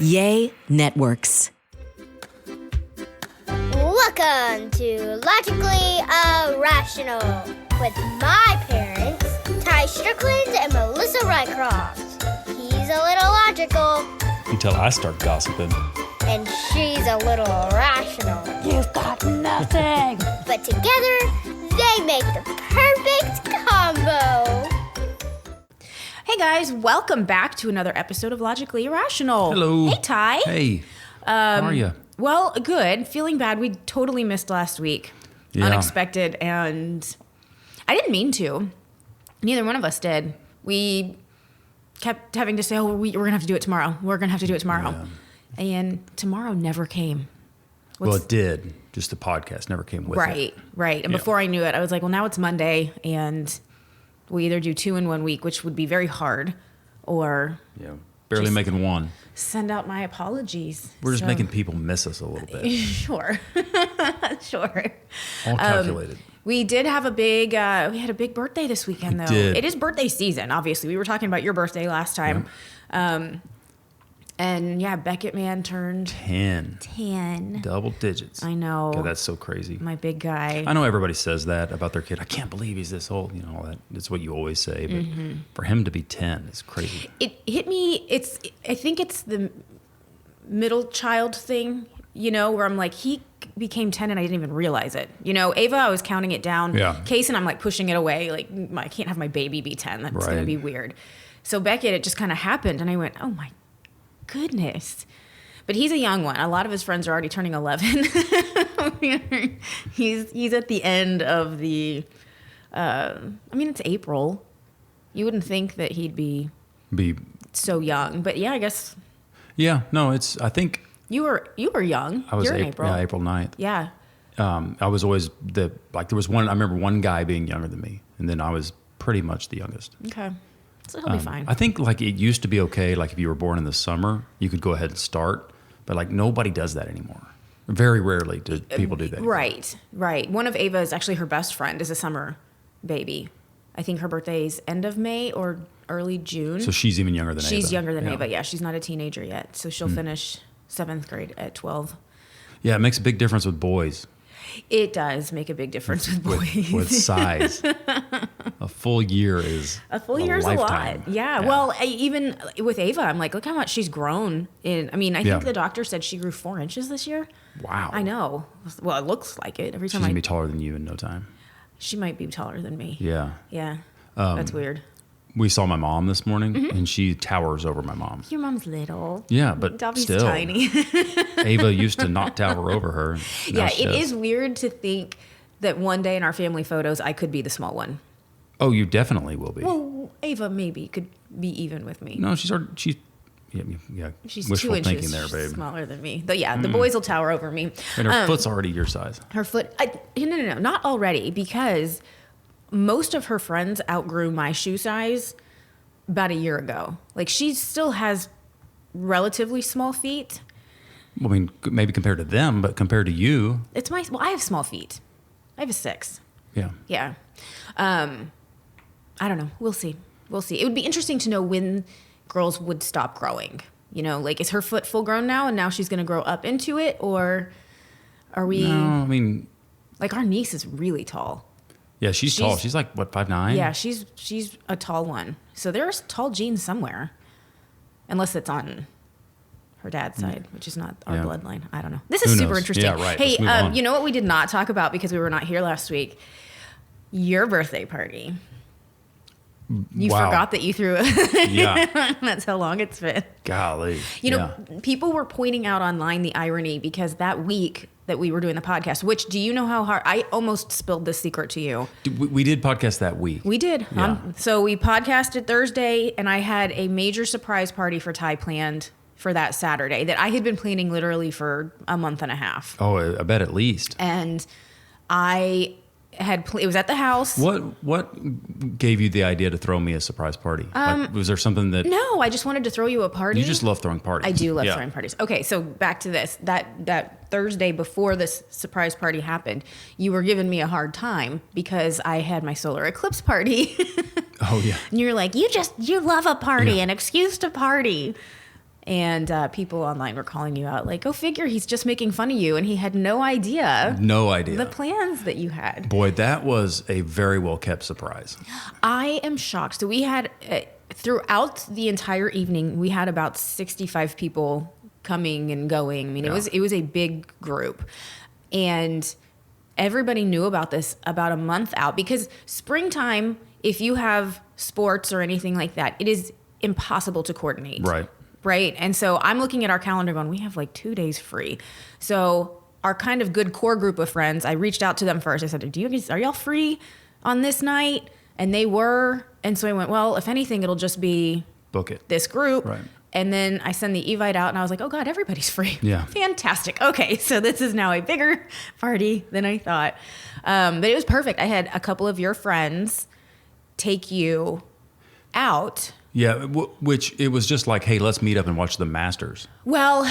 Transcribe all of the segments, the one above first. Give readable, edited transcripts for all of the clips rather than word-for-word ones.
Yay Networks. Welcome to Logically Irrational with my parents, Tye Strickland and Melissa Rycroft. He's a little logical. Until I start gossiping. And she's a little irrational. You've got nothing. But together, they make the perfect combo. Hey guys, welcome back to another episode of Logically Irrational. Hello. Hey Tye. Hey. How are you? Well, good. Feeling bad. We totally missed last week. Yeah. Unexpected, and I didn't mean to. Neither one of us did. We kept having to say, oh, we're going to have to do it tomorrow. We're going to have to do it tomorrow. Yeah. And tomorrow never came. Well, it did. Just the podcast never came with it. Right. And before I knew it, I was like, well, now it's Monday, and we either do 2 in 1 week, which would be very hard, or Barely making one. send out my apologies. We're just making people miss us a little bit. Sure. All calculated. We did have we had a big birthday this weekend, though. did. It is birthday season, obviously. We were talking about your birthday last time. Yeah. And Beckett man turned 10. Double digits. I know. God, that's so crazy. My big guy. I know everybody says that about their kid. I can't believe he's this old. You know, all that. That's what you always say. But for him to be 10 is crazy. It hit me. I think it's the middle child thing, where I'm like, he became 10 and I didn't even realize it. Ava, I was counting it down. Yeah. Kason, I'm like pushing it away. Like, I can't have my baby be 10. That's going to be weird. So Beckett, it just kind of happened. And I went, oh my goodness. But he's a young one. A lot of his friends are already turning 11. He's at the end of the, it's April. You wouldn't think that he'd be so young. But I guess. Yeah, no, I think. You were young. I was You're in April. Yeah, April 9th. Yeah. I was always there was one, I remember one guy being younger than me, and then I was pretty much the youngest. Okay. So he'll be fine. I think it used to be okay, if you were born in the summer, you could go ahead and start, but nobody does that anymore. Very rarely do people do that. Right. One of Ava's, actually her best friend, is a summer baby. I think her birthday's end of May or early June. So she's even younger than Ava. She's younger than Ava, yeah. She's not a teenager yet, so she'll finish 7th grade at 12. Yeah, it makes a big difference with boys. It does make a big difference with boys. With size. A full year is a lot. Yeah. Well, even with Ava, I'm like, look how much she's grown. I think the doctor said she grew 4 inches this year. Wow. I know. Well, it looks like it. Every time she's going to be taller than you in no time. She might be taller than me. Yeah. Yeah. That's weird. We saw my mom this morning, and she towers over my mom. Your mom's little. Yeah, but Dobby's still. Tiny. Ava used to not tower over her. Yeah, it is weird to think that one day in our family photos, I could be the small one. Oh, you definitely will be. Well, Ava maybe could be even with me. No, she's She's wishful 2 inches thinking there, babe. Smaller than me. But the boys will tower over me. And her foot's already your size. Her foot, no, not already, because most of her friends outgrew my shoe size about a year ago. She still has relatively small feet. Well, maybe compared to them, but compared to you. I have small feet. I have a 6. Yeah. Yeah. I don't know. We'll see. It would be interesting to know when girls would stop growing. Is her foot full grown now and now she's going to grow up into it? Or are we... No, our niece is really tall. Yeah, she's tall. She's 5'9"? Yeah, she's a tall one. So there's tall genes somewhere. Unless it's on her dad's side, which is not our bloodline. I don't know. This is super interesting. Yeah, right. Hey, you know what we did not talk about because we were not here last week? Your birthday party. You forgot that you threw it. Yeah. That's how long it's been. Golly. People were pointing out online the irony because that week that we were doing the podcast, which do you know how hard? I almost spilled this secret to you. We did podcast that week. We did. Yeah. So we podcasted Thursday, and I had a major surprise party for Tye planned for that Saturday that I had been planning literally for a month and a half. Oh, I bet at least. And I it was at the house. What gave you the idea to throw me a surprise party? Was there something that... No, I just wanted to throw you a party. You just love throwing parties. I do love throwing parties. Okay, so back to this. That Thursday before this surprise party happened, you were giving me a hard time because I had my solar eclipse party. Oh, yeah. And you're like, you love a party, an excuse to party. And people online were calling you out, like, go figure, he's just making fun of you. And he had no idea. No idea. The plans that you had. Boy, that was a very well-kept surprise. I am shocked. So we had, throughout the entire evening, we had about 65 people coming and going. I mean, it was a big group. And everybody knew about this about a month out. Because springtime, if you have sports or anything like that, it is impossible to coordinate. Right. And so I'm looking at our calendar going, we have like 2 days free. So our kind of good core group of friends, I reached out to them first. I said, are y'all free on this night? And they were. And so I went, well, if anything, it'll just be book it. This group. Right. And then I send the Evite out and I was like, oh God, everybody's free. Yeah. Fantastic. Okay. So this is now a bigger party than I thought. But it was perfect. I had a couple of your friends take you out. Yeah, which it was just like, hey, let's meet up and watch the Masters. Well,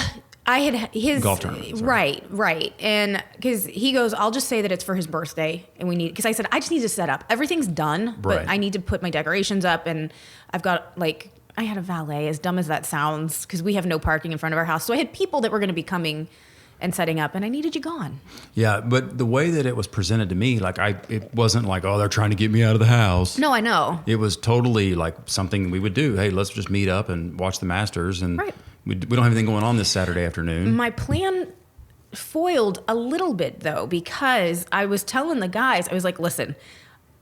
I had his golf tournament. Sorry. Right. And because he goes, I'll just say that it's for his birthday and because I said, I just need to set up. Everything's done, but I need to put my decorations up. And I've got I had a valet, as dumb as that sounds, because we have no parking in front of our house. So I had people that were going to be coming and setting up, and I needed you gone. Yeah, but the way that it was presented to me, it wasn't like, oh, they're trying to get me out of the house. No, I know. It was totally like something we would do. Hey, let's just meet up and watch the Masters, and we don't have anything going on this Saturday afternoon. My plan foiled a little bit, though, because I was telling the guys, I was like, listen,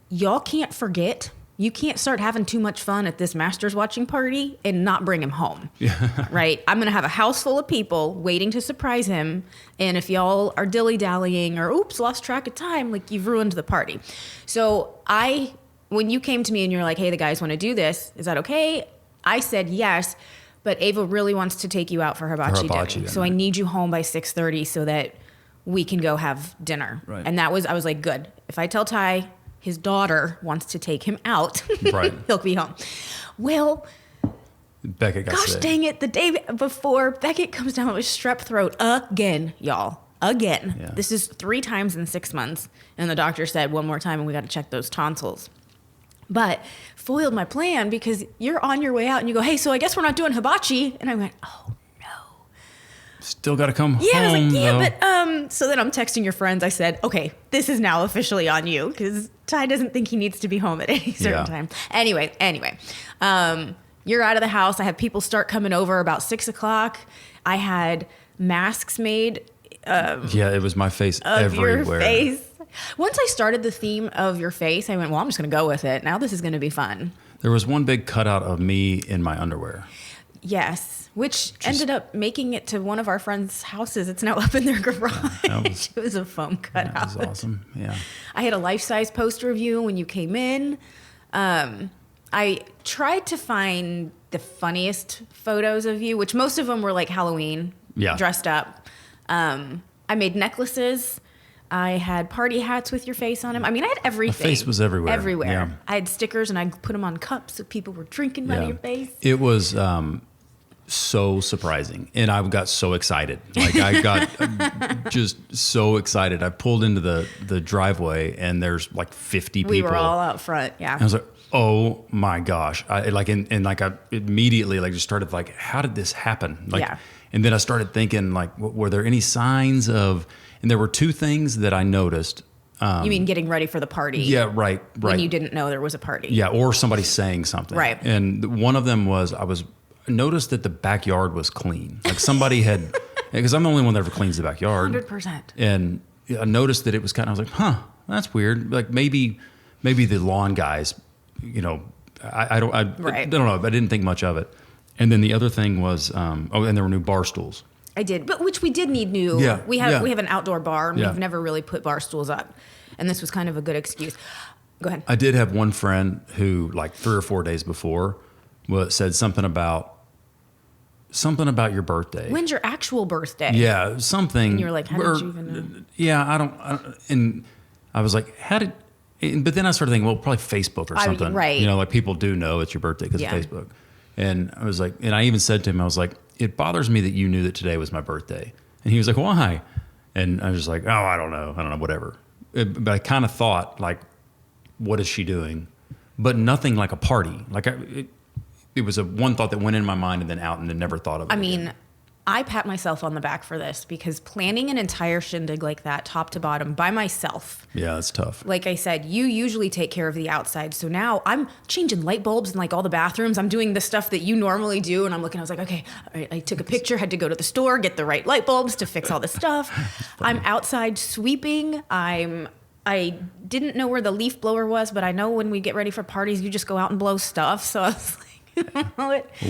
y'all can't forget. You can't start having too much fun at this Masters watching party and not bring him home. Yeah. Right? I'm going to have a house full of people waiting to surprise him. And if y'all are dilly-dallying or, oops, lost track of time, you've ruined the party. So when you came to me and you're like, hey, the guys want to do this, is that okay? I said yes, but Ava really wants to take you out for hibachi dinner. So I need you home by 6:30 so that we can go have dinner. Right. And I was like, good. If I tell Tye his daughter wants to take him out, he'll be home. Well, Beckett got sick. Gosh dang it, the day before, Beckett comes down with strep throat again, y'all. Again. Yeah. This is 3 times in 6 months. And the doctor said one more time, and we got to check those tonsils. But foiled my plan because you're on your way out and you go, hey, so I guess we're not doing hibachi. And I went, oh, no. Still got to come home. I was like, but so then I'm texting your friends. I said, okay, this is now officially on you because Tye doesn't think he needs to be home at any certain time. Anyway, you're out of the house. I had people start coming over about 6 o'clock. I had masks made. It was my face everywhere. Your face. Once I started the theme of your face, I went, well, I'm just going to go with it. Now this is going to be fun. There was one big cutout of me in my underwear. Yes, which ended up making it to one of our friends' houses. It's now up in their garage. It was a foam cutout. That was awesome, yeah. I had a life-size poster of you when you came in. I tried to find the funniest photos of you, which most of them were like Halloween, dressed up. I made necklaces. I had party hats with your face on them. I mean, I had everything. My face was everywhere. Everywhere. Yeah. I had stickers, and I put them on cups so people were drinking out of your face. It was so surprising, and I got so excited. I got just so excited. I pulled into the driveway, and there's 50 people. We were all out front, yeah. And I was like, oh my gosh! I immediately just started how did this happen? And then I started thinking were there any signs of? And there were 2 things that I noticed. You mean getting ready for the party? Yeah, right. When you didn't know there was a party. Yeah, or somebody saying something. Right. And one of them was I noticed that the backyard was clean. Somebody had, because I'm the only one that ever cleans the backyard. 100%. And I noticed that it was I was like, huh, that's weird. Maybe the lawn guys, I don't know. I didn't think much of it. And then the other thing was, and there were new bar stools. I did, but which we did need new. Yeah, we have an outdoor bar, and we've never really put bar stools up, and this was kind of a good excuse. Go ahead. I did have one friend who, 3 or 4 days before, said something about your birthday. When's your actual birthday? Yeah, something. And you were like, how did you even know? Yeah, I don't. And I was like, how did? But then I started thinking, well, probably Facebook or something. Right. People do know it's your birthday because of Facebook. And I was like, and I even said to him, I was like, it bothers me that you knew that today was my birthday. And he was like, why? And I was just like, oh, I don't know, whatever. But I kind of thought, what is she doing? But nothing like a party. it was one thought that went in my mind and then out and then never thought of it. I mean, again. I pat myself on the back for this because planning an entire shindig like that, top to bottom, by myself. Yeah, it's tough. Like I said, you usually take care of the outside. So now I'm changing light bulbs in like all the bathrooms. I'm doing the stuff that you normally do. And I'm looking, I was like, okay, all right, I took a picture, had to go to the store, get the right light bulbs to fix all the stuff. I'm outside sweeping. I didn't know where the leaf blower was, but I know when we get ready for parties, you just go out and blow stuff. So I was like,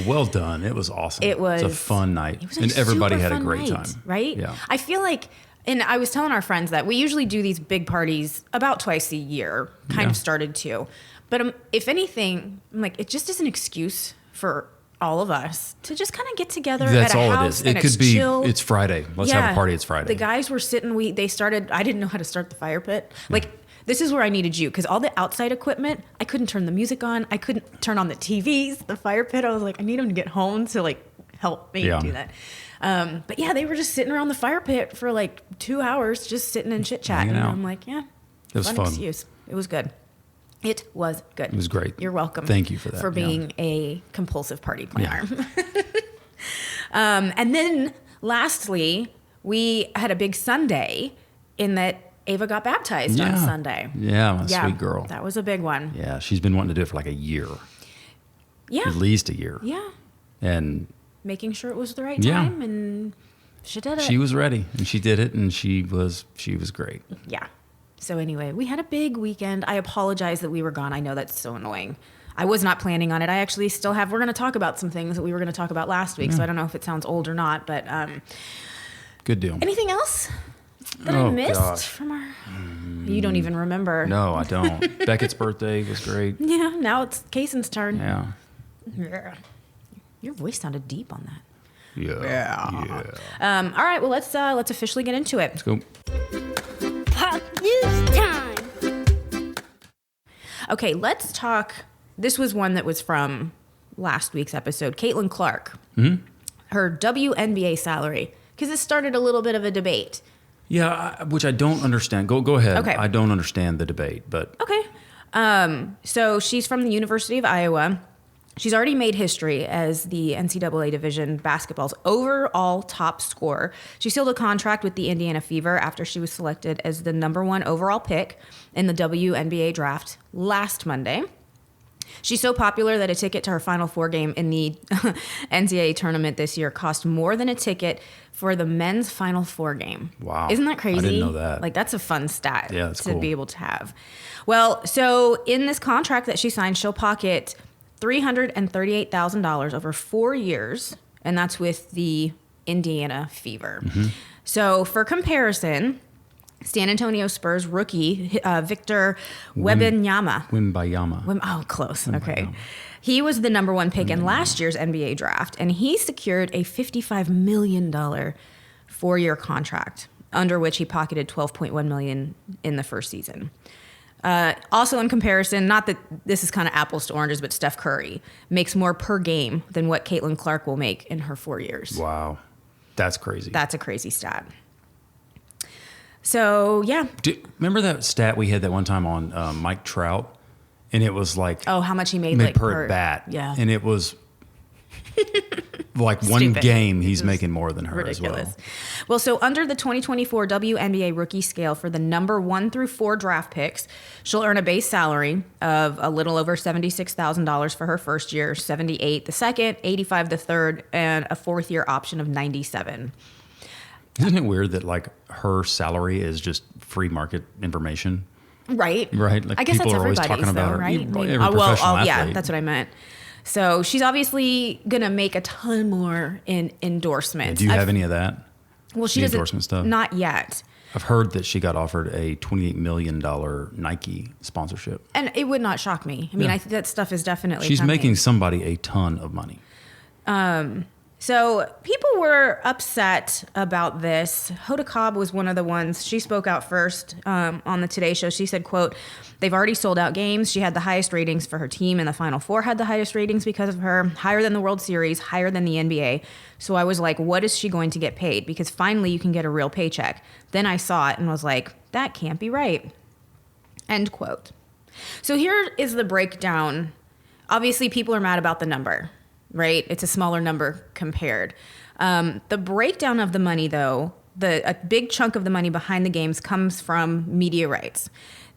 well done. It was awesome. It was a fun night. It was and everybody super had a fun great night, time. Right? Yeah. I feel like, and I was telling our friends that we usually do these big parties about twice a year, kind of started to. But if anything, I'm like, it just is an excuse for all of us to just kind of get together That's at a all house it is. and It could be, chill. it's Friday. Let's have a party. It's Friday. The guys were sitting, they started, I didn't know how to start the fire pit. Like, this is where I needed you because all the outside equipment, I couldn't turn the music on. I couldn't turn on the TVs, the fire pit. I was like, I need him to get home to like help me do that. But yeah, they were just sitting around the fire pit for like 2 hours, just sitting and chit chatting. And I'm like, yeah, it was fun. Excuse. It was good. It was good. It was great. You're welcome. Thank you for that. For being a compulsive party planner. Yeah. And then lastly, we had a big Sunday in that Ava got baptized on Sunday. Yeah, my sweet girl. That was a big one. Yeah, she's been wanting to do it for like a year. Yeah. At least a year. Yeah. And making sure it was the right time, and she did it. She was ready, and she did it, and she was great. Yeah. So anyway, we had a big weekend. I apologize that we were gone. I know that's so annoying. I was not planning on it. I actually still have, we're going to talk about some things that we were going to talk about last week, so I don't know if it sounds old or not, but good deal. Anything else that I missed from our... You don't even remember. No, I don't. Beckett's birthday was great. Yeah, now it's Kaysen's turn. Yeah. Your voice sounded deep on that. Yeah. All right, well, let's officially get into it. Let's go. Pop news time. Okay, let's talk. This was one that was from last week's episode. Caitlin Clark. Mm-hmm. Her WNBA salary, because it started a little bit of a debate. Yeah, which I don't understand. Go ahead. Okay. I don't understand the debate, but... Okay. So she's from the University of Iowa. She's already made history as the NCAA Division basketball's overall top scorer. She sealed a contract with the Indiana Fever after she was selected as the #1 overall pick in the WNBA draft last Monday. She's so popular that a ticket to her Final Four game in the NCAA tournament this year cost more than a ticket for the men's Final Four game. Wow. Isn't that crazy? I didn't know that. Like, that's a fun stat that's to cool. be able to have. Well, so in this contract that she signed, she'll pocket $338,000 over 4 years, and that's with the Indiana Fever. Mm-hmm. So for comparison... San Antonio Spurs rookie Victor Wembanyama. Oh, close. Okay. He was the #1 pick in last year's NBA draft, and he secured a $55 million 4-year contract, under which he pocketed $12.1 million in the first season. Also in comparison, not that this is kind of apples to oranges, but Steph Curry makes more per game than what Caitlin Clark will make in her 4 years. Wow. That's crazy. That's a crazy stat. So, yeah. Remember that stat we had that one time on Mike Trout? And it was like... Oh, how much he made like, per bat. Yeah. And it was like one Stupid. game he's making more than her Ridiculous. as well. Well, so under the 2024 WNBA rookie scale for the number 1 through 4 draft picks, she'll earn a base salary of a little over $76,000 for her first year, $78,000 the second, $85,000 the third, and a 4th year option of $97,000. Isn't it weird that like her salary is just free market information? Right. Like I guess people that's are always everybody's talking about though, her. right? Every professional athlete. Yeah, that's what I meant. So she's obviously going to make a ton more in endorsements. Do you have any of that? Well, she the doesn't. Endorsement stuff? Not yet. I've heard that she got offered a $28 million Nike sponsorship. And it would not shock me. I mean, I think that stuff is definitely She's coming. making somebody a ton of money. So people were upset about this. Hoda Cobb was one of the ones. She spoke out first on the Today Show. She said, quote, "They've already sold out games. She had the highest ratings for her team, and the Final Four had the highest ratings because of her, higher than the World Series, higher than the NBA. So I was like, what is she going to get paid? Because finally you can get a real paycheck. Then I saw it and was like, that can't be right." End quote. So here is the breakdown obviously people are mad about the number, right? It's a smaller number compared. The breakdown of the money, though, a big chunk of the money behind the games comes from media rights.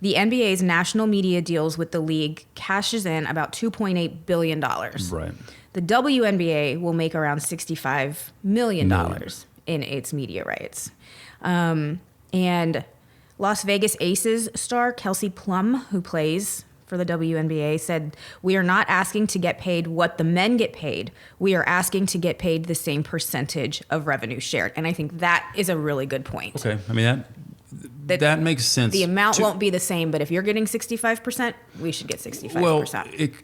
The NBA's national media deals with the league cashes in about $2.8 billion. Right. The WNBA will make around $65 million in its media rights. And Las Vegas Aces star Kelsey Plum, who plays for the WNBA, said, "We are not asking to get paid what the men get paid. We are asking to get paid the same percentage of revenue shared." And I think that is a really good point. Okay. I mean, that makes sense. The amount won't be the same, but if you're getting 65%, we should get 65%. Well,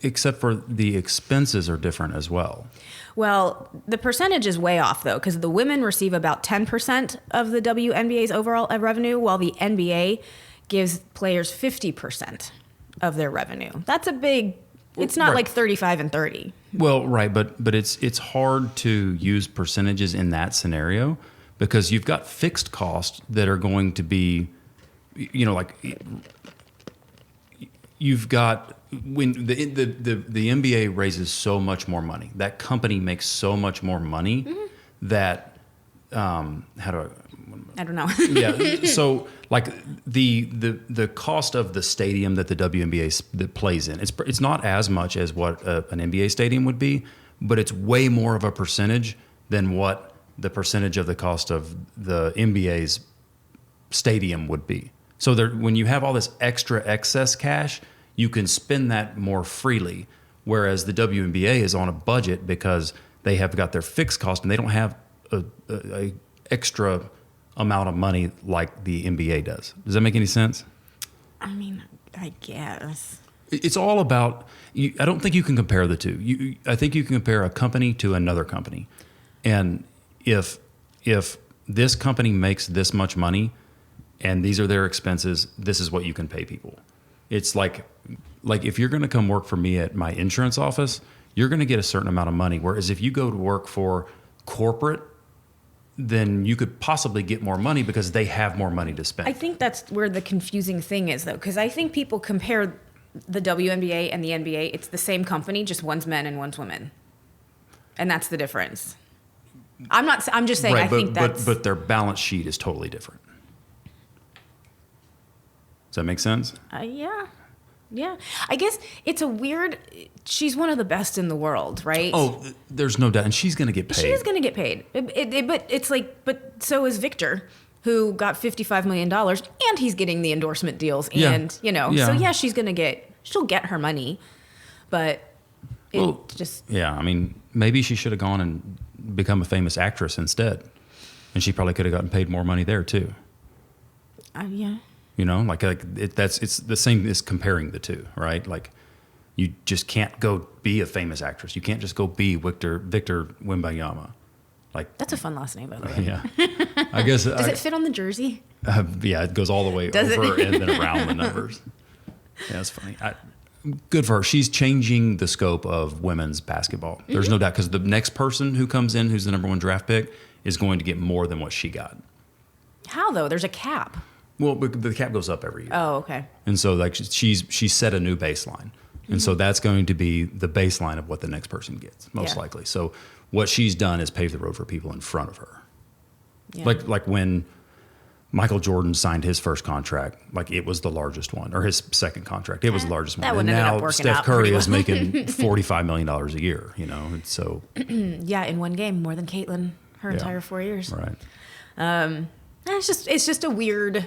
except for the expenses are different as well. Well, the percentage is way off, though, because the women receive about 10% of the WNBA's overall revenue, while the NBA gives players 50% of their revenue. That's a big... It's not like 35 and 30. Well, right, but it's hard to use percentages in that scenario because you've got fixed costs that are going to be, like you've got when the NBA raises so much more money, that company makes so much more money that I don't know. Yeah, so like the cost of the stadium that the WNBA that plays in, it's not as much as what an NBA stadium would be, but it's way more of a percentage than what the percentage of the cost of the NBA's stadium would be. So when you have all this extra excess cash, you can spend that more freely, whereas the WNBA is on a budget because they have got their fixed cost and they don't have a extra amount of money like the NBA does. Does that make any sense? I mean, I guess. It's all about, I don't think you can compare the two. I think you can compare a company to another company. And if this company makes this much money and these are their expenses, this is what you can pay people. It's like if you're going to come work for me at my insurance office, you're going to get a certain amount of money. Whereas if you go to work for corporate, then you could possibly get more money because they have more money to spend. I think that's where the confusing thing is, though, because I think people compare the WNBA and the NBA. It's the same company, just one's men and one's women, and that's the difference. I'm just saying. Right, I think that's. But their balance sheet is totally different. Does that make sense? Yeah. I guess it's a weird. She's one of the best in the world, right? Oh, there's no doubt, and she's going to get paid. She is going to get paid, but it's like, but so is Victor, who got $55 million, and he's getting the endorsement deals, and so yeah, she'll get her money, but I mean, maybe she should have gone and become a famous actress instead, and she probably could have gotten paid more money there too. Yeah. It's the same as comparing the two, right? Like, you just can't go be a famous actress. You can't just go be Victor Wembanyama. Like, that's a fun last name, by the way. Yeah, I guess. Does it fit on the jersey? Yeah, it goes all the way over and then around the numbers. Yeah, that's funny. Good for her. She's changing the scope of women's basketball. There's no doubt, because the next person who comes in, who's the number one draft pick, is going to get more than what she got. How though? There's a cap. Well, the cap goes up every year. Oh, okay. And so like she's set a new baseline. And so that's going to be the baseline of what the next person gets, most likely. So what she's done is pave the road for people in front of her. Yeah. Like when Michael Jordan signed his first contract, like it was the largest one, or his second contract, it was the largest one. And now Steph Curry is making $45 million a year, and so. Yeah, in one game, more than Caitlyn her entire 4 years. Right. It's just a weird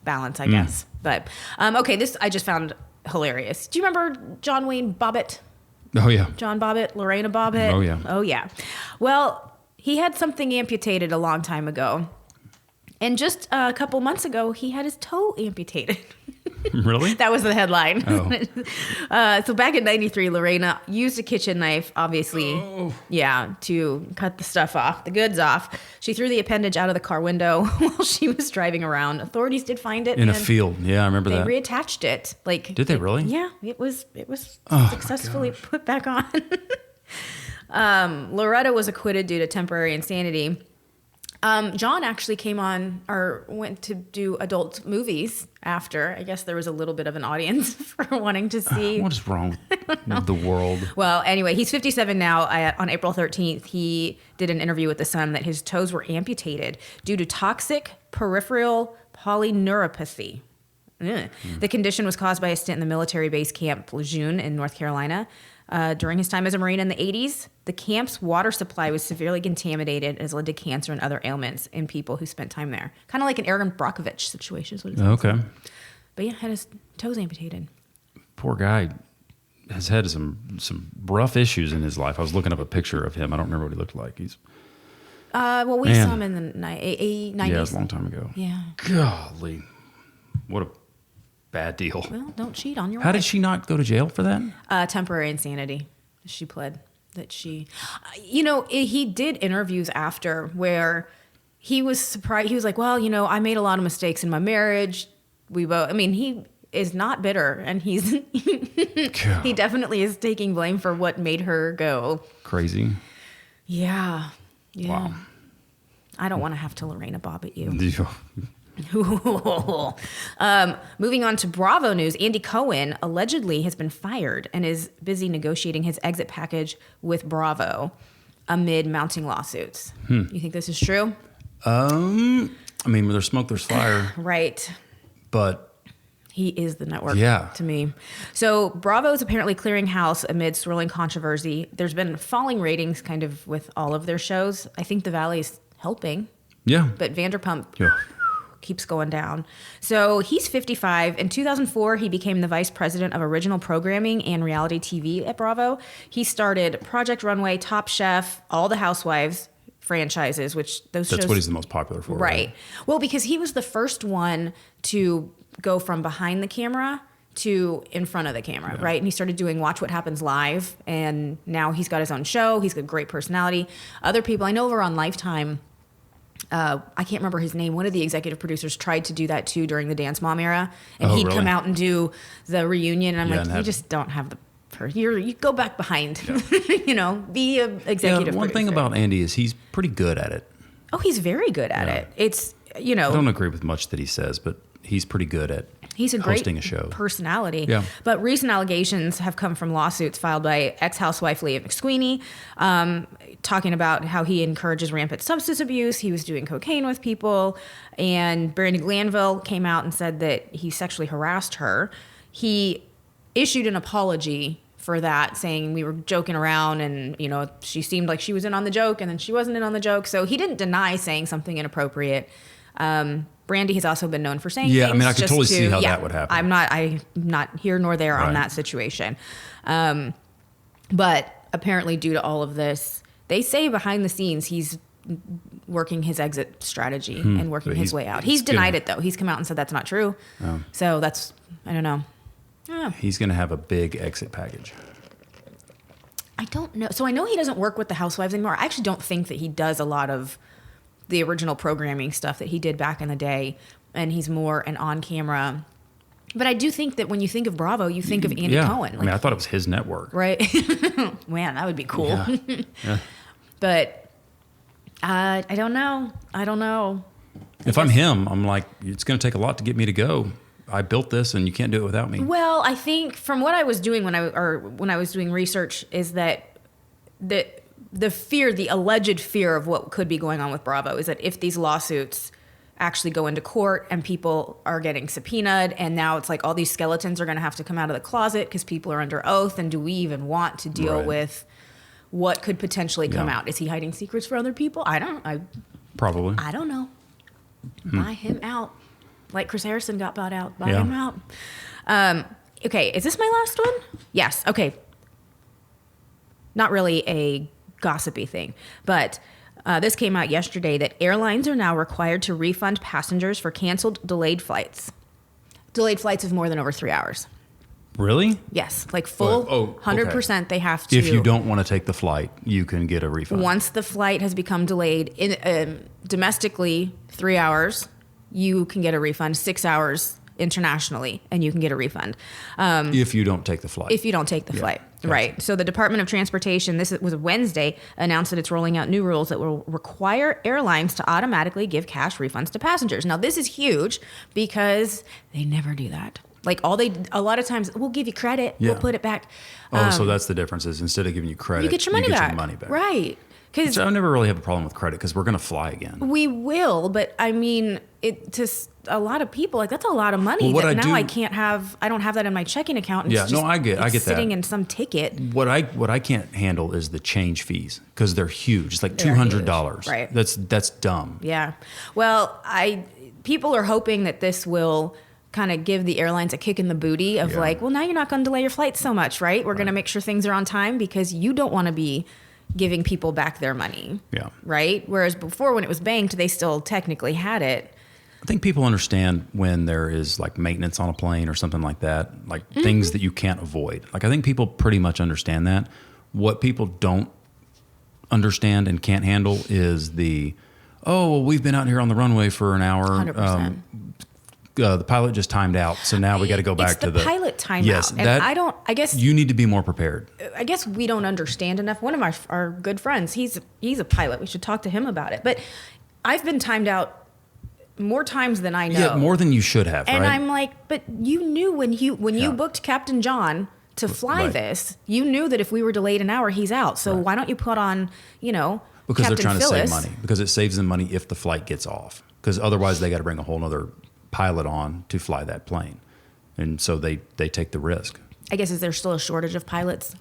balance, I guess. But okay, this I just found hilarious. Do you remember John Wayne Bobbitt? Oh yeah. John Bobbitt, Lorena Bobbitt. Oh yeah. Oh yeah. Well, he had something amputated a long time ago, and just a couple months ago, he had his toe amputated. Really? That was the headline. Oh. So back in '93, Lorena used a kitchen knife, obviously, to cut the goods off. She threw the appendage out of the car window while she was driving around. Authorities did find it in a field. Yeah, I remember that. They reattached it. Did they really? Yeah, it was successfully put back on. Loretta was acquitted due to temporary insanity. John actually came on or went to do adult movies after. I guess there was a little bit of an audience for wanting to see. What is wrong with the world? Well, anyway, he's 57 now. On April 13th, he did an interview with The Sun that his toes were amputated due to toxic peripheral polyneuropathy. The condition was caused by a stint in the military base camp Lejeune in North Carolina. During his time as a Marine in the 80s, the camp's water supply was severely contaminated and has led to cancer and other ailments in people who spent time there. Kind of like an Aaron Brockovich situation is what it sounds Okay. like. But yeah, had his toes amputated. Poor guy has had some rough issues in his life. I was looking up a picture of him. I don't remember what he looked like. He's Well, we Man. saw him in the 90s. Yeah, it was a long time ago. Yeah. Golly. What a bad deal. Well, don't cheat on your How wife. did she not go to jail for that? Temporary insanity. She pled that she, he did interviews after where he was surprised. He was like, well, I made a lot of mistakes in my marriage. He is not bitter, and he definitely is taking blame for what made her go. Crazy. Yeah. Wow. I don't want to have to Lorena Bobbitt you. Yeah. Moving on to Bravo news, Andy Cohen allegedly has been fired and is busy negotiating his exit package with Bravo amid mounting lawsuits. You think this is true? There's smoke, there's fire. Right. But He is the network to me. So Bravo is apparently clearing house amid swirling controversy. There's been falling ratings kind of with all of their shows. I think The Valley's helping, yeah. but Vanderpump Yeah. keeps going down. So he's 55. In 2004, he became the vice president of original programming and reality TV at Bravo. He started Project Runway, Top Chef, all the Housewives franchises, which those shows... That's what he's the most popular for. Right. Well, because he was the first one to go from behind the camera to in front of the camera, right? And he started doing Watch What Happens Live, and now he's got his own show. He's got a great personality. Other people, I know over on Lifetime... I can't remember his name. One of the executive producers tried to do that too during the Dance Mom era, and he'd come out and do the reunion. And I'm like, you just don't have the. You go back behind, be an executive. One thing about Andy is he's pretty good at it. Oh, he's very good at it. It's I don't agree with much that he says, but he's pretty good at he's a hosting great a show. Personality. Yeah. But recent allegations have come from lawsuits filed by ex-housewife Leah McSweeney, talking about how he encourages rampant substance abuse. He was doing cocaine with people. And Brady Glanville came out and said that he sexually harassed her. He issued an apology for that, saying we were joking around and, she seemed like she was in on the joke and then she wasn't in on the joke. So he didn't deny saying something inappropriate. Brandy has also been known for saying things. I could totally see how that would happen. I'm not here nor there on that situation. But apparently due to all of this, they say behind the scenes he's working his exit strategy and working his way out. He's denied it, though. He's come out and said that's not true. So that's, I don't know. He's going to have a big exit package. I don't know. So I know he doesn't work with the Housewives anymore. I actually don't think that he does a lot of the original programming stuff that he did back in the day. And he's more an on-camera. But I do think that when you think of Bravo, you think of Andy Cohen. I thought it was his network. Right. Man, that would be cool. Yeah. But I don't know. If I'm him, I'm like, it's going to take a lot to get me to go. I built this, and you can't do it without me. Well, I think from what I was doing when I was doing research is that the fear, the alleged fear of what could be going on with Bravo is that if these lawsuits actually go into court and people are getting subpoenaed, and now it's like all these skeletons are going to have to come out of the closet because people are under oath, and do we even want to deal with what could potentially come out? Is he hiding secrets for other people? Probably. I don't know. Buy him out. Like Chris Harrison got bought out. Buy him out. Okay, is this my last one? Yes. Okay. Not really a gossipy thing, but this came out yesterday that airlines are now required to refund passengers for canceled delayed flights. Delayed flights of more than over 3 hours. Really? Yes, like full 100%. They have to. If you don't want to take the flight, you can get a refund. Once the flight has become delayed domestically 3 hours, you can get a refund. 6 hours internationally, and you can get a refund. If you don't take the flight. If you don't take the flight. Gotcha. Right. So the Department of Transportation, was Wednesday, announced that it's rolling out new rules that will require airlines to automatically give cash refunds to passengers. Now, this is huge because they never do that. Like a lot of times, we'll give you credit, we'll put it back. So that's the difference is instead of giving you credit, you get your money back. Right. Which I never really have a problem with credit because we're going to fly again. We will, but I mean, to a lot of people, like that's a lot of money Well, that I don't have that in my checking account. And I get that. Sitting in some ticket. What I can't handle is the change fees because they're huge. It's like $200. Right. That's dumb. Yeah. Well, people are hoping that this will kind of give the airlines a kick in the booty of like, well, now you're not going to delay your flight so much, right? We're going to make sure things are on time because you don't want to be giving people back their money. Yeah. Right? Whereas before when it was banked, they still technically had it. I think people understand when there is like maintenance on a plane or something like that, like things that you can't avoid. Like I think people pretty much understand that. What people don't understand and can't handle is we've been out here on the runway for an hour. 100%. The pilot just timed out, so now we got to go back to the pilot timeout. Yes, and I guess you need to be more prepared. I guess we don't understand enough. One of our good friends, he's a pilot. We should talk to him about it. But I've been timed out more times than I know. Yeah, more than you should have. And right? I'm like, but you knew when you booked Captain John to fly this, you knew that if we were delayed an hour, he's out. So why don't you put on, because Captain they're trying Phyllis. to save money. Because it saves them money if the flight gets off. Because otherwise they got to bring a whole nother pilot on to fly that plane, and so they take the risk. I guess is there still a shortage of pilots?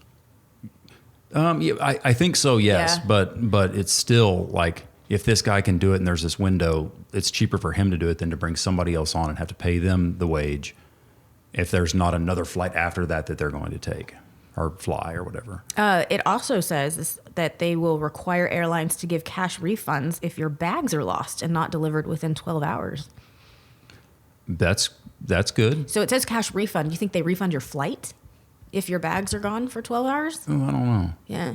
I think so, yes, Yeah. but it's still like if this guy can do it and there's this window, it's cheaper for him to do it than to bring somebody else on and have to pay them the wage if there's not another flight after that they're going to take or fly or whatever. It also says that they will require airlines to give cash refunds if your bags are lost and not delivered within 12 hours. That's good. So it says cash refund. Do you think they refund your flight if your bags are gone for 12 hours? Oh, I don't know. Yeah.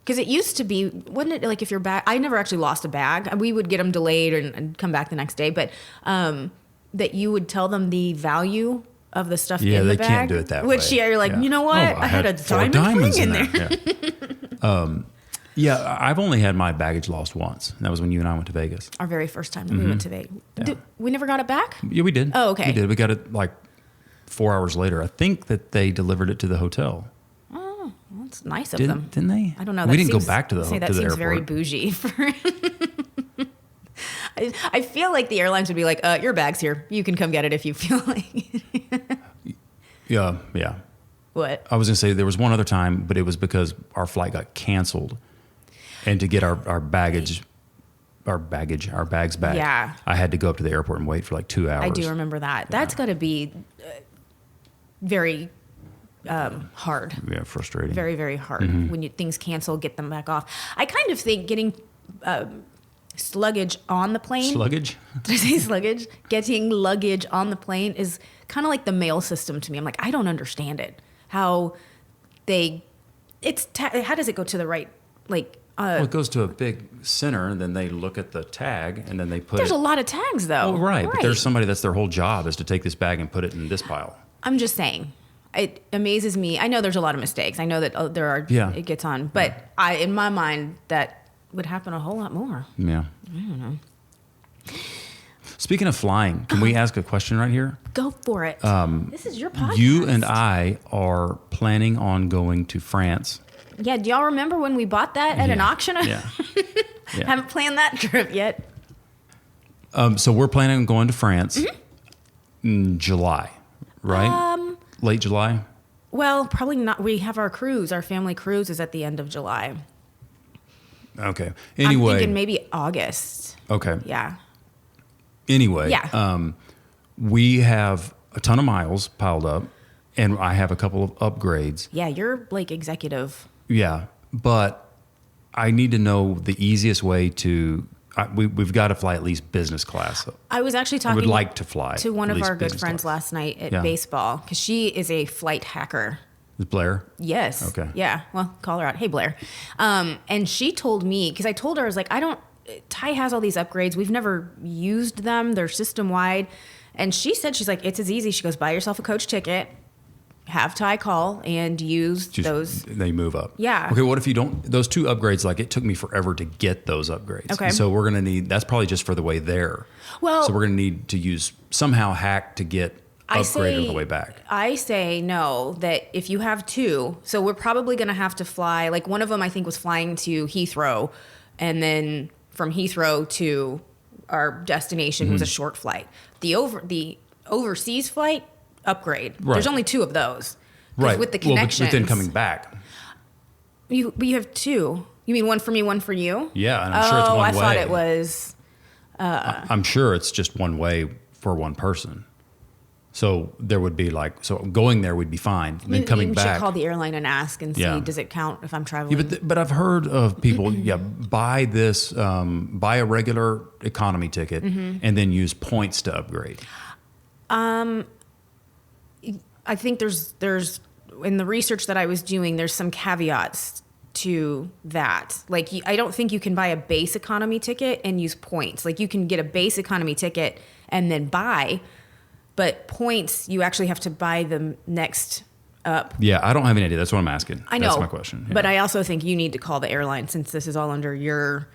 Because it used to be, wouldn't it, like if your bag, I never actually lost a bag. We would get them delayed and come back the next day, but that you would tell them the value of the stuff in the bag. Yeah, they can't do it that way. Which, you're like, you know what? I had a diamond ring in there. Yeah, I've only had my baggage lost once. And that was when you and I went to Vegas. Our very first time that we went to Vegas. Yeah. We never got it back? Yeah, we did. Oh, okay. We did. We got it like 4 hours later. I think that they delivered it to the hotel. Oh, well, that's nice of them. Didn't they? I don't know. We didn't go back to the that to the seems airport. very bougie. I feel like the airlines would be like, your bag's here. You can come get it if you feel like it. Yeah. What? I was going to say there was one other time, but it was because our flight got canceled. And to get our bags back, Yeah. I had to go up to the airport and wait for like 2 hours. I do remember that. Yeah. That's got to be very hard. Yeah, frustrating. Very, very hard when things cancel, get them back off. I kind of think getting luggage on the plane. Sluggage? Did I say sluggage? Getting luggage on the plane is kind of like the mail system to me. I'm like, I don't understand it. How how does it go to the right, like... Well, it goes to a big center, and then they look at the tag, and then they put There's a lot of tags, though. Oh, right. But there's somebody that's their whole job is to take this bag and put it in this pile. I'm just saying. It amazes me. I know there's a lot of mistakes. I know that there are. Yeah. It gets on. But in my mind, that would happen a whole lot more. Yeah. I don't know. Speaking of flying, can we ask a question right here? Go for it. This is your podcast. You and I are planning on going to France. Yeah, do y'all remember when we bought that at an auction? Yeah. Haven't planned that trip yet. So we're planning on going to France in July, right? Late July? Well, probably not. We have our cruise. Our family cruise is at the end of July. Okay. Anyway. I'm thinking maybe August. Okay. Yeah. Anyway. Yeah. We have a ton of miles piled up, and I have a couple of upgrades. Yeah, you're like executive. Yeah, but I need to know the easiest way to. We've got to fly at least business class. I was actually talking. I would like to fly to one at of least our good business friends class. last night at baseball because she is a flight hacker. Is Blair? Yes. Okay. Yeah. Well, call her out. Hey, Blair. And she told me because I told her I was like, Tye has all these upgrades. We've never used them. They're system wide. And she said she's like, it's as easy. She goes, buy yourself a coach ticket. have Tye call and use those. They move up. Yeah. Okay, what if you don't, those 2 upgrades, like it took me forever to get those upgrades. Okay. And so we're going to need, that's probably just for the way there. Well, so we're going to need to use somehow hack to get upgraded on the way back. I say no, that if you have 2, so we're probably going to have to fly, like one of them I think was flying to Heathrow, and then from Heathrow to our destination was a short flight. The overseas flight, upgrade. Right. There's only 2 of those. Right. With the connections. But then coming back. You have 2. You mean one for me, one for you? Yeah, and I'm sure it's one way. I thought it was. I'm sure it's just one way for one person. So there would be like, so going there would be fine. And then coming back. You should call the airline and ask and see, does it count if I'm traveling? Yeah, but I've heard of people, buy this, buy a regular economy ticket and then use points to upgrade. I think there's in the research that I was doing, there's some caveats to that. Like, I don't think you can buy a base economy ticket and use points. Like, you can get a base economy ticket and then buy, but points, you actually have to buy them next up. Yeah, I don't have any idea. That's what I'm asking. I know. That's my question. Yeah. But I also think you need to call the airline, since this is all under your...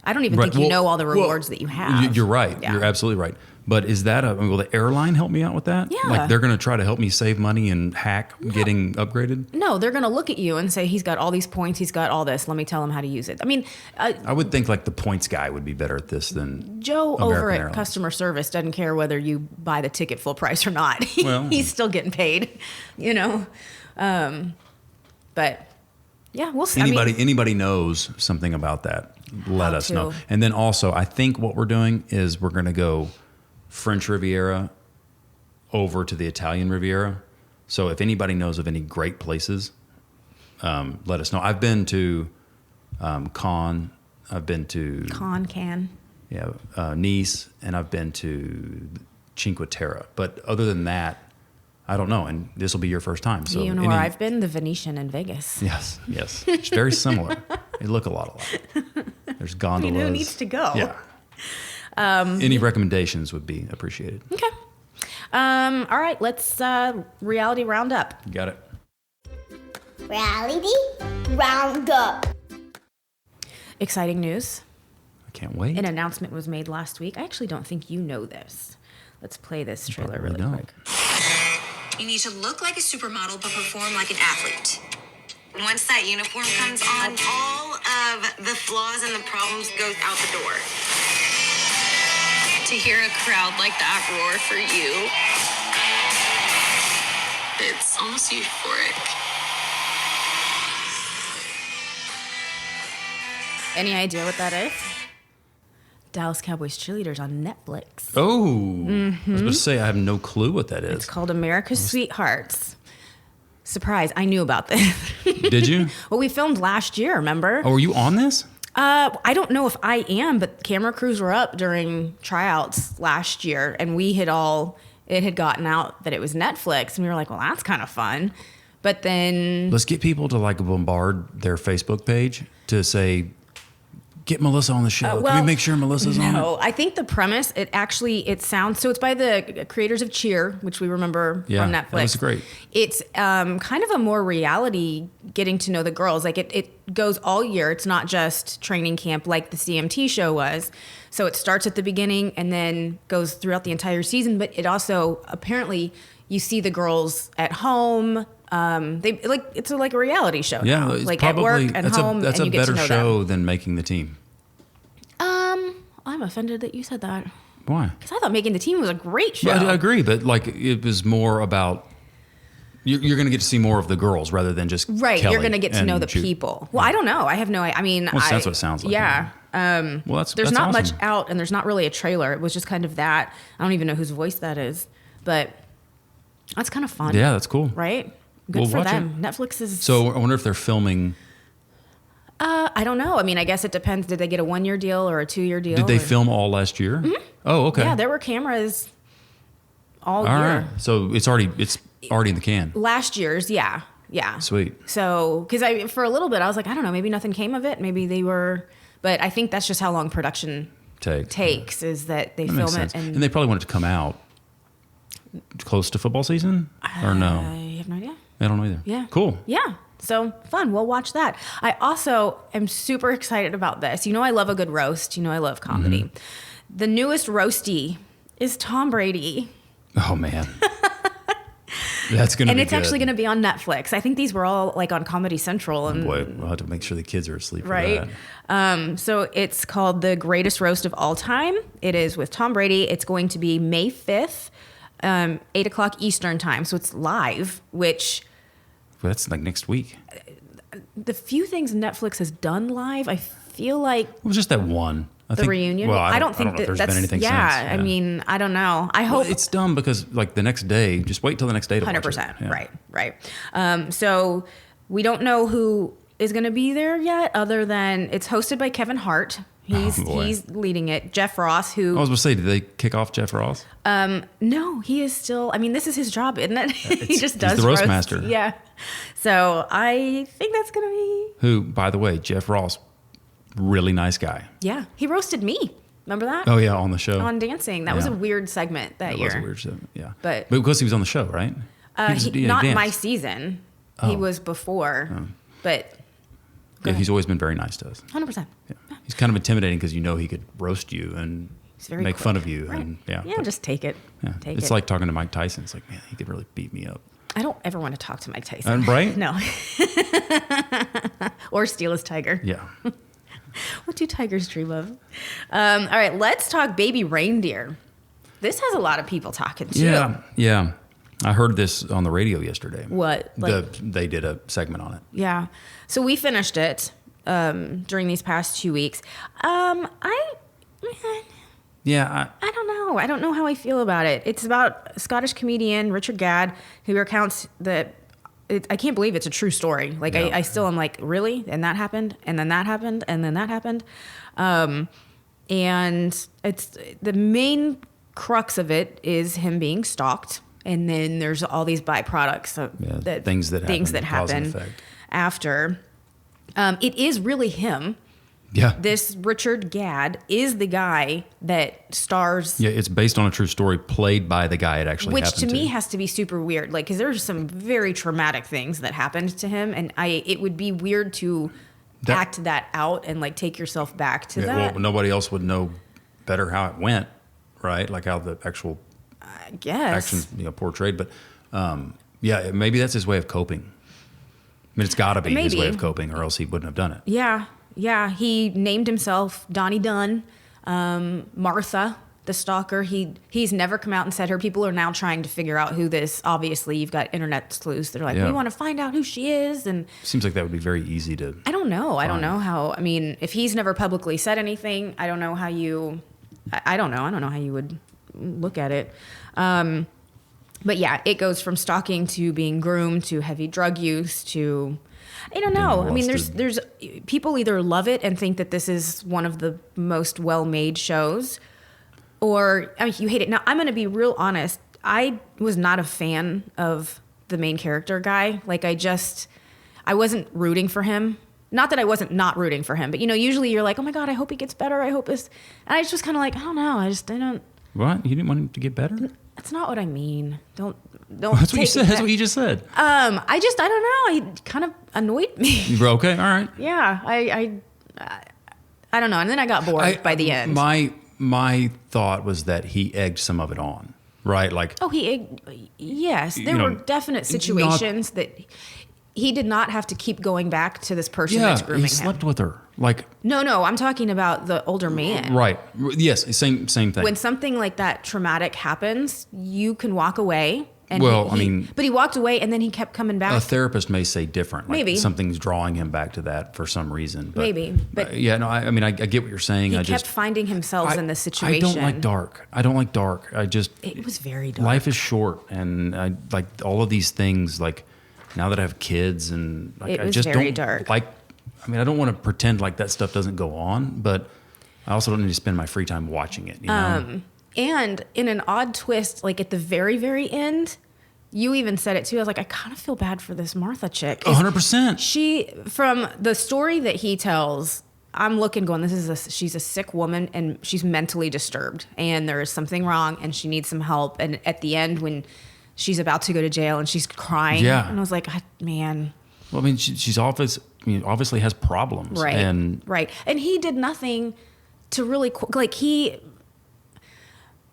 I don't even think you know all the rewards that you have. You're right. Yeah. You're absolutely right. But is that will the airline help me out with that? Yeah. Like they're going to try to help me save money and hack getting upgraded? No, they're going to look at you and say, he's got all these points, he's got all this, let me tell him how to use it. I mean... I would think like the points guy would be better at this than Joe American over at Airlines. Customer Service doesn't care whether you buy the ticket full price or not. Well, he's still getting paid, you know? But yeah, we'll see. Anybody knows something about that, let us know. And then also, I think what we're doing is we're going to go French Riviera over to the Italian Riviera. So if anybody knows of any great places, let us know. I've been to Cannes. I've been to Cannes. Yeah, Nice, and I've been to Cinque Terre. But other than that, I don't know. And this will be your first time. So you know where I've been? The Venetian in Vegas. Yes. It's very similar. They look a lot alike. There's gondolas. Who needs to go? Yeah. Any recommendations would be appreciated. Okay. All right, let's reality roundup. You got it. Reality Roundup. Exciting news. I can't wait. An announcement was made last week. I actually don't think you know this. Let's play this trailer really quick. You need to look like a supermodel but perform like an athlete. Once that uniform comes on, all of the flaws and the problems goes out the door. To hear a crowd like that roar for you, it's almost euphoric. Any idea what that is? Dallas Cowboys cheerleaders on Netflix. Oh, I was going to say I have no clue what that is. It's called America's Sweethearts. Surprise, I knew about this. Did you? Well, we filmed last year, remember? Oh, were you on this? I don't know if I am, but camera crews were up during tryouts last year, and it had gotten out that it was Netflix, and we were like, well, that's kind of fun. But then... Let's get people to like bombard their Facebook page to say... Get Melissa on the show. Can we make sure Melissa's on it? No, I think the premise, it sounds, so it's by the creators of Cheer, which we remember from Netflix. That was great. It's kind of a more reality, getting to know the girls. Like it goes all year. It's not just training camp like the CMT show was. So it starts at the beginning and then goes throughout the entire season. But it also, apparently, you see the girls at home. It's like a reality show. Yeah, now. it's Like probably, at work and home. That's and a you get to better know show them. than making the team. I'm offended that you said that. Why? Because I thought Making the Team was a great show. I agree, but like it was more about you're going to get to see more of the girls rather than just right. Kelly You're going to get to know the Jude. people. Well, I don't know. I have no. I mean, that's what it sounds like. Yeah. Well, there's that's not awesome. much out, and there's not really a trailer. It was just kind of that. I don't even know whose voice that is, but that's kind of fun. Yeah, that's cool. Right. Good We'll for watch them. it. Netflix is. So I wonder if they're filming. I don't know. I mean, I guess it depends. Did they get a 1-year deal or a 2-year deal? Did they film all last year? Mm-hmm. Oh, okay. Yeah, there were cameras all All year. right. So it's already in the can. Last year's, yeah. Sweet. So, because for a little bit, I was like, I don't know, maybe nothing came of it. Maybe they were, but I think that's just how long production takes is that they film it. And they probably want it to come out close to football season, or no? I have have no idea. I don't know either. Yeah. Cool. Yeah. So fun. We'll watch that. I also am super excited about this. You know, I love a good roast. You know, I love comedy. Mm-hmm. The newest roasty is Tom Brady. Oh, man. That's going to be And it's good. actually going to be on Netflix. I think these were all like on Comedy Central. And Boy, we'll have to make sure the kids are asleep for right. that. So it's called The Greatest Roast of All Time. It is with Tom Brady. It's going to be May 5th, 8 o'clock Eastern time. So it's live, which Well, that's like next week. the few things Netflix has done live, I feel like It was just that one. I the think, reunion. Well, I don't think know if there's that's been anything yeah, since. I mean, I don't know. I hope Well, it's dumb because like the next day, just wait till the next day to watch it. 100%. Yeah. Right. So we don't know who is going to be there yet, other than it's hosted by Kevin Hart. He's leading it. Jeff Ross, who I was going to say, did they kick off Jeff Ross? no, he is still. I mean, this is his job, isn't it? He just does he's the roast roasts. master. Yeah. So I think that's going to be. Who, by the way, Jeff Ross, really nice guy. Yeah, he roasted me. Remember that? Oh yeah, on the show. On Dancing. That was Yeah. a weird segment that That year. was a weird show. Yeah, But because he was on the show, right? He not danced. my season. He Oh. was before, but Yeah, he's always been very nice to us. 100%. Yeah. He's kind of intimidating because you know he could roast you and He's very make quick. fun of you. Right. And yeah, Yeah, but- just take it. yeah. Take It's it. like talking to Mike Tyson. It's like, man, he could really beat me up. I don't ever want to talk to Mike Tyson. Right? No. Or steal his tiger. Yeah. What do tigers dream of? All right, let's talk Baby Reindeer. This has a lot of people talking too. Yeah. Yeah. I heard this on the radio yesterday. What? Like, They did a segment on it. yeah. So we finished it during these past 2 weeks. Yeah. I don't know. I don't know how I feel about it. It's about a Scottish comedian, Richard Gadd, who recounts that. I can't believe it's a true story. Like, Yeah. I still am like, really? And that happened? And then that happened? And then that happened? And it's the main crux of it is him being stalked. And then there's all these byproducts of Yeah, things that cause and happen effect. after. It is really him. Yeah. This Richard Gadd is the guy that stars. Yeah, it's based on a true story played by the guy it actually Which happened to me has to be super weird, like, because there's some very traumatic things that happened to him, and it would be weird to act that out and like take yourself back to that. Well, nobody else would know better how it went, right? Like how the actual I guess. action portrayed. But yeah, maybe that's his way of coping. I mean, it's got to be his way Maybe. of coping, or else he wouldn't have done it. Yeah. He named himself Donnie Dunn, Martha, the stalker. He's never come out and said her. People are now trying to figure out who this. Obviously, you've got internet sleuths. They're like, Yeah. we want to find out who she is, and Seems like that would be very easy to. I don't know. I don't Fine. know how. I mean, if he's never publicly said anything, I don't know how you. I don't know. I don't know how you would look at it. But yeah, it goes from stalking to being groomed to heavy drug use to. I don't know. I mean, there's people either love it and think that this is one of the most well-made shows, or I mean, you hate it. Now, I'm going to be real honest. I was not a fan of the main character guy. Like, I wasn't rooting for him. Not that I wasn't not rooting for him, but usually you're like, oh my God, I hope he gets better. I hope this. And I was just kind of like, I don't know. I don't. What? You didn't want him to get better? That's not what I mean. Don't. That's what you take said. it That's back. what you just said. I don't know. He kind of annoyed me. You were okay. All right. Yeah, I don't know. And then I got bored by the end. My thought was that he egged some of it on, right? Like, Yes, there were definite situations that he did not have to keep going back to this person that's grooming he slept him. with her. Like, No, I'm talking about the older man. right? Yes, same thing. When something like that traumatic happens, you can walk away. And Well, but he walked away and then he kept coming back. A therapist may say different. Like Maybe. something's drawing him back to that for some reason. But, Maybe, but yeah, no. I mean, I get what you're saying. he I kept just finding himself in this situation. I don't like dark. It was very dark. Life is short, and I like all of these things. Like now that I have kids, and like, It I was just very don't dark. like. I mean, I don't want to pretend like that stuff doesn't go on, but I also don't need to spend my free time watching it. You know? And in an odd twist, like at the very, very end, you even said it too. I was like, I kind of feel bad for this Martha chick. 100%. She, from the story that he tells, I'm looking going, she's a sick woman and she's mentally disturbed and there is something wrong and she needs some help. And at the end, when she's about to go to jail and she's crying. Yeah. And I was like, man. Well, I mean, she's obviously has problems. Right. And he did nothing to really,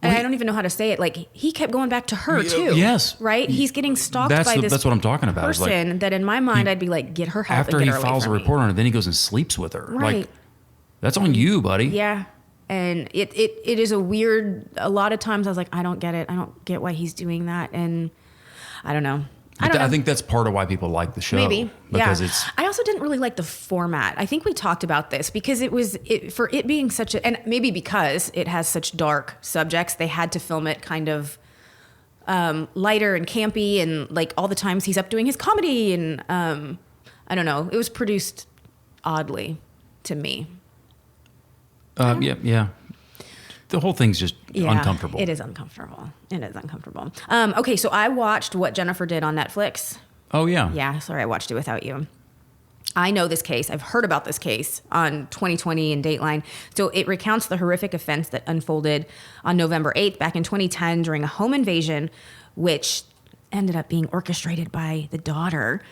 and I don't even know how to say it. Like, he kept going back to her too. Yes. Right? He's getting stalked by this That's what I'm talking about. person that in my mind, I'd be like, get her help after and he get her away files a from me. report on her, then he goes and sleeps with her. Right. Like, that's on you, buddy. Yeah. And it is a lot of times I was like, I don't get it. I don't get why he's doing that. And I don't know. I think that's part of why people like the show. Maybe. Because yeah. it's... I also didn't really like the format. I think we talked about this because for it being such a, and maybe because it has such dark subjects, they had to film it kind of lighter and campy, and like all the times he's up doing his comedy, and I don't know. It was produced oddly to me. Yeah. The whole thing's just uncomfortable. It is uncomfortable. Okay, so I watched What Jennifer Did on Netflix. Oh, yeah. Yeah, sorry, I watched it without you. I know this case. I've heard about this case on 2020 and Dateline. So it recounts the horrific offense that unfolded on November 8th back in 2010 during a home invasion, which ended up being orchestrated by the daughter.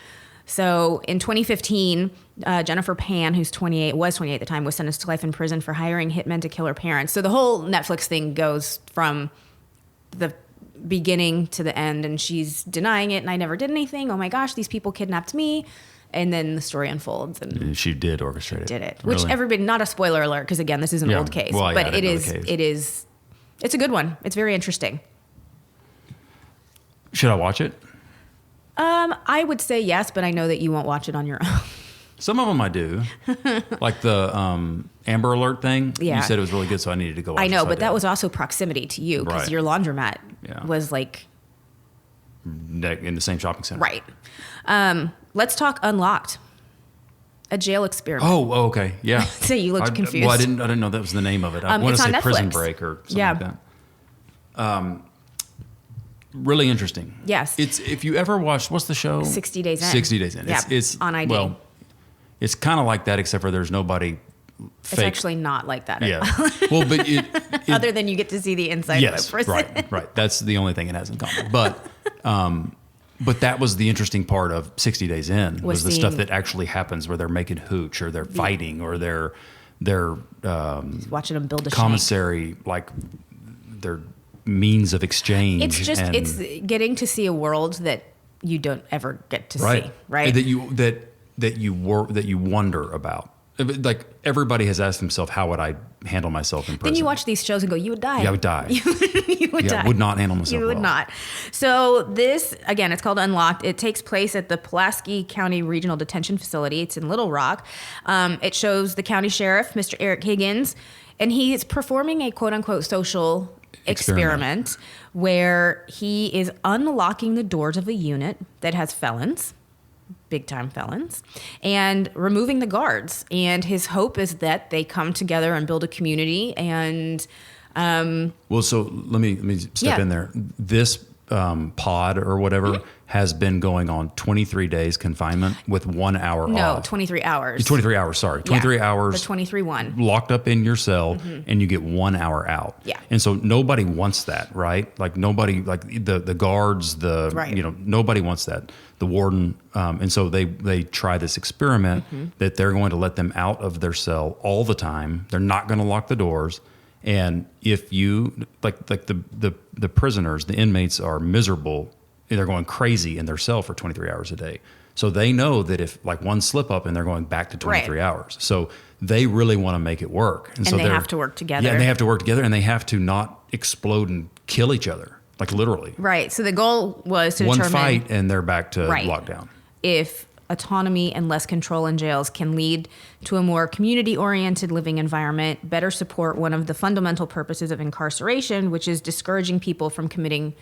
So in 2015, Jennifer Pan, who's 28 at the time, was sentenced to life in prison for hiring hitmen to kill her parents. So the whole Netflix thing goes from the beginning to the end, and she's denying it, and I never did anything. Oh my gosh, these people kidnapped me. And then the story unfolds. And she did orchestrate it. Did it. Really? Which everybody, not a spoiler alert, because again, this is an old case. Well, yeah, but it's a good one. It's very interesting. Should I watch it? I would say yes, but I know that you won't watch it on your own. Some of them I do. Like the Amber Alert thing. Yeah. You said it was really good, so I needed to go watch it. I know, so but that was also proximity to you, because Right. your laundromat was like... in the same shopping center. Right. Let's talk Unlocked. A jail experiment. Oh, okay. Yeah. So you looked confused. Well, I didn't know that was the name of it. I want it's to say on Prison Netflix. Break or something like that. Really interesting. Yes. It's if you ever watched, what's the show? 60 Days In. 60 Days In. Yeah, It's on ID. Well, it's kind of like that, except for there's nobody It's fake. actually not like that. Yeah. Well, but Other than you get to see the inside of a prison. right. That's the only thing it has in common. But that was the interesting part of 60 Days In was the stuff that actually happens where they're making hooch or they're fighting or they're watching them build a commissary, like their means of exchange. It's just it's getting to see a world that you don't ever get to see, right? That you wonder about. Like everybody has asked themselves, how would I handle myself in prison? Then you watch these shows and go, you would die. Yeah, I would die. You would die. Would not handle myself You would well. not. So this, again, it's called Unlocked. It takes place at the Pulaski County Regional Detention Facility. It's in Little Rock. It shows the county sheriff, Mr. Eric Higgins, and he is performing a quote-unquote social experiment where he is unlocking the doors of a unit that has felons, big-time felons, and removing the guards. And his hope is that they come together and build a community. And well, so let me step in there. This pod or whatever has been going on 23 days confinement with 1 hour off. No, 23 hours. 23 hours, sorry. 23 hours. The 23-1. Locked up in your cell and you get 1 hour out. Yeah. And so nobody wants that, right? Like nobody, like the guards, nobody wants that. The warden. And so they try this experiment that they're going to let them out of their cell all the time. They're not going to lock the doors. And if you like the prisoners, the inmates are miserable, they're going crazy in their cell for 23 hours a day. So they know that if like one slip up and they're going back to 23 hours. So they really want to make it work. And so they have to work together. Yeah, and they have to work together and they have to not explode and kill each other, like literally. Right. So the goal was to one determine fight and they're back to lockdown. If autonomy and less control in jails can lead to a more community-oriented living environment, better support one of the fundamental purposes of incarceration, which is discouraging people from committing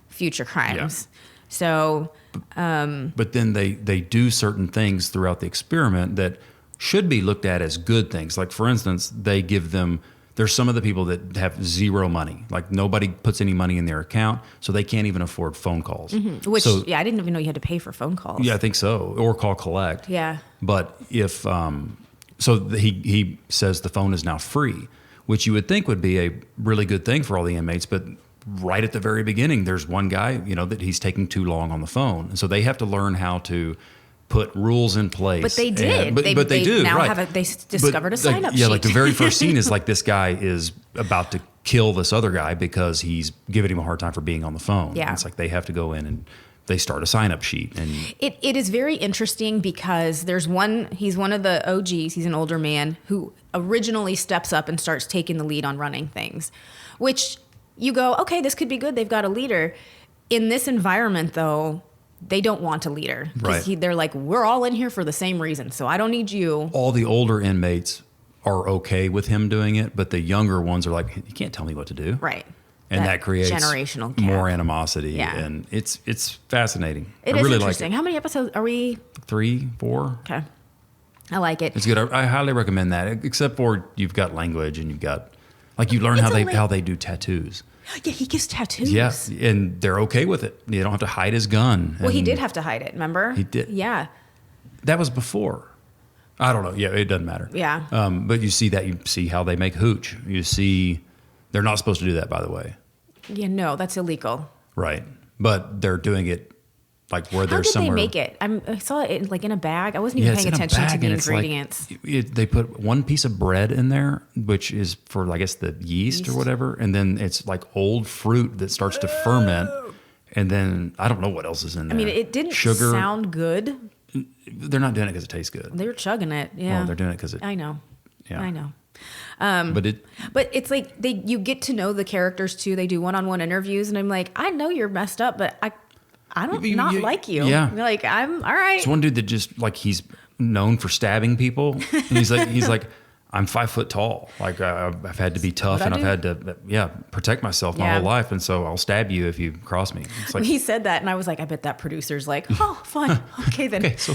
future crimes. Yeah. So, but then they do certain things throughout the experiment that should be looked at as good things. Like for instance, they give them. There's some of the people that have zero money, like nobody puts any money in their account, so they can't even afford phone calls. Which, I didn't even know you had to pay for phone calls. Yeah, I think so, or call collect. Yeah. But if he says the phone is now free, which you would think would be a really good thing for all the inmates, but right at the very beginning, there's one guy, that he's taking too long on the phone. And so they have to learn how to put rules in place. But they did. And, but they do. Now right. they discovered a sign-up sheet. Yeah, like the very first scene is like this guy is about to kill this other guy because he's giving him a hard time for being on the phone. Yeah. And it's like they have to go in and they start a sign-up sheet. And it is very interesting because he's one of the OGs, he's an older man who originally steps up and starts taking the lead on running things, which you go, okay, this could be good. They've got a leader. In this environment, though, they don't want a leader. Right. They're like, we're all in here for the same reason, so I don't need you. All the older inmates are okay with him doing it, but the younger ones are like, you can't tell me what to do. Right. And that creates generational gap. more animosity. Yeah. And it's fascinating. It I is really interesting. like it. How many episodes are we? 3, 4. Okay. I like it. It's good. I highly recommend that, except for you've got language and you've got, like, you learn It's how they do tattoos. Yeah, he gives tattoos. Yes, and they're okay with it. You don't have to hide his gun. Well, he And did have to hide it, remember? He did. Yeah. That was before. I don't know. Yeah, it doesn't matter. Yeah. But you see how they make hooch. You see, they're not supposed to do that, by the way. Yeah, no, that's illegal. Right. But they're doing it like where How they're did somewhere. they make it? I saw it like in a bag. I wasn't even it's paying in a attention to bag, the and it's like- ingredients. they put one piece of bread in there, which is for, I guess, the yeast or whatever. And then it's like old fruit that starts to ferment. And then I don't know what else is in there. I mean, it didn't Sugar. sound good. They're not doing it because it tastes good. They were chugging it. Yeah. Well, they're doing it because it. I know. Yeah. I know. But it's like you get to know the characters too. They do one-on-one interviews, and I'm like, I know you're messed up, but I don't not like you. Yeah. Like, I'm all right. There's one dude that just, like, he's known for stabbing people. And he's like, I'm 5 foot tall. Like, I've had to be tough, and I've had to, protect myself my whole life. And so I'll stab you if you cross me. It's like, He said that, and I was like, I bet that producer's like, oh, fun. Okay, then. okay, so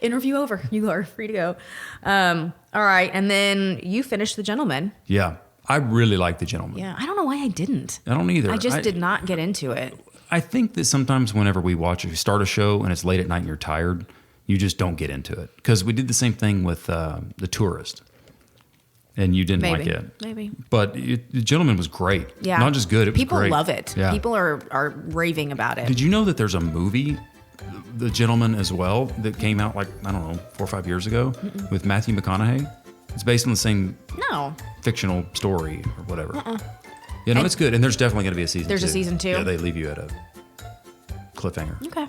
Interview over. You are free to go. All right. And then you finished The Gentleman. yeah, I really like The Gentleman. Yeah. I don't know why I didn't. I don't either. I just did not get into it. I think that sometimes whenever we watch, if you start a show and it's late at night and you're tired, you just don't get into it. Because we did the same thing with The Tourist. And you didn't like it. Maybe. But The Gentleman was great. Yeah. Not just good, it was People great. love it. Yeah. People are raving about it. Did you know that there's a movie, The Gentleman, as well, that came out like, I don't know, 4 or 5 years ago with Matthew McConaughey? It's based on the same No. fictional story or whatever. Yeah, no, it's good. And there's definitely going to be a season 2. There's a season 2? Yeah, they leave you at a cliffhanger. Okay.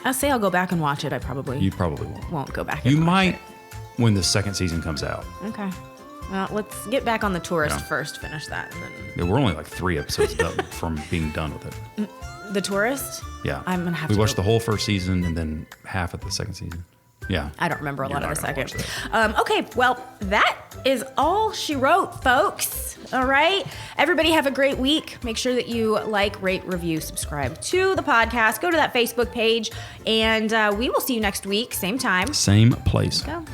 I'll say I'll go back and watch it. I probably You probably won't. won't go back. You and watch might when the second season comes out. it. Okay. Well, let's get back on The Tourist Yeah. first. Finish that. And then Yeah, we're only like 3 episodes done from being done with it. The Tourist? Yeah. I'm going to have We to watched go. the whole first season and then half of the second season. Yeah. I don't remember a You're lot of not the gonna second. watch Okay, well, that is all she wrote, folks. All right. Everybody have a great week. Make sure that you like, rate, review, subscribe to the podcast. Go to that Facebook page, and we will see you next week, same time. Same place. Go.